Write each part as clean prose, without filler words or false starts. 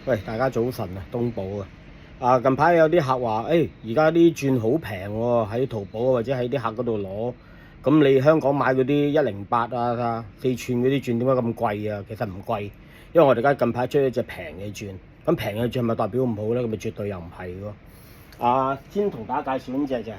喂，大家早晨啊，東寶啊！近排有啲客話，而家啲鑽好平喎，喺淘寶或者喺啲客嗰度攞。咁你香港買嗰啲108啊、4寸嗰啲鑽點解咁貴啊？其實唔貴，因為我哋而家近排出咗隻平嘅鑽。咁平嘅鑽係咪代表唔好咧？咁咪絕對又唔係喎。先同大家介紹呢隻就係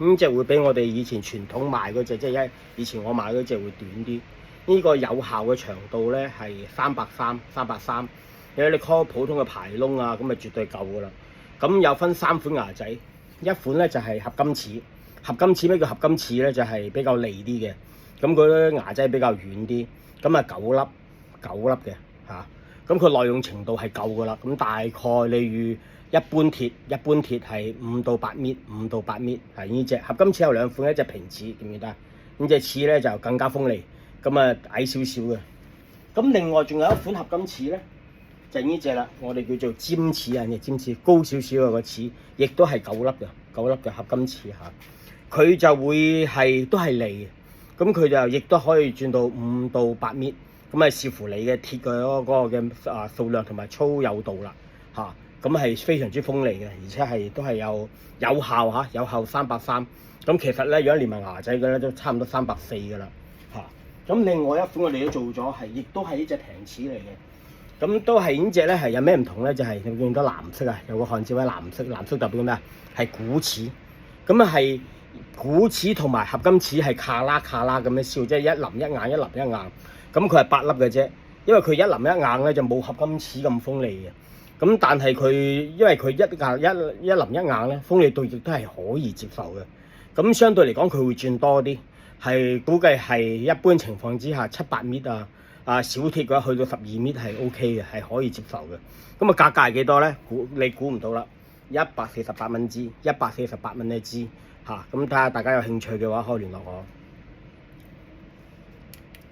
呢隻會比我哋以前傳統賣嗰隻，即係以前我買嗰隻會短啲。呢個有效嘅長度咧係330。如果你 call 普通嘅排窿啊，咁咪絕對夠噶啦。咁有分3款牙仔，一款咧就係合金齒。合金齒咩叫合金齒咧？就係比較利啲嘅，咁佢啲牙仔比較軟啲。咁啊9粒嘅嚇，咁佢耐用程度係夠噶啦。咁大概例如一般鐵係5到8米係呢隻合金齒有2款，一隻平齒記唔記得？呢隻齒咧就更加鋒利，咁啊矮少少嘅。咁另外仲有一款合金齒咧。就係呢隻啦，我哋叫做尖齒啊，呢尖齒高少少嘅個齒，亦都係9粒嘅合金齒嚇。佢就會都係利嘅，咁佢就亦都可以轉到5到8米，咁啊視乎你嘅鐵嘅嗰個嘅數量同埋粗幼度啦嚇。咁係非常之鋒利嘅，而且都係有效嚇，有效330。咁其實咧，如果連埋牙仔嘅咧，都差唔多340嘅啦嚇。咁另外一款我哋都做咗亦都係呢隻平齒嚟嘅。咁都係呢隻咧，係有咩唔同咧？就係你見到藍色啊，有個漢字位藍色代表咩啊？係古齒。咁啊係古齒同埋合金齒係卡啦咁樣燒，即係一腍一硬。咁佢係8粒嘅啫，因為佢一腍一硬咧就冇合金齒咁鋒利嘅。咁但係佢因為佢一腍一硬咧，鋒利度亦都係可以接受嘅。咁相對嚟講，佢會轉多啲，係估計係一般情況之下7、8米小鐵嘅話去到12米係 OK 嘅，係可以接受嘅。咁價格係幾多咧？你估唔到啦，148蚊支，148蚊一支嚇。咁睇下大家有興趣嘅話，可以聯絡我。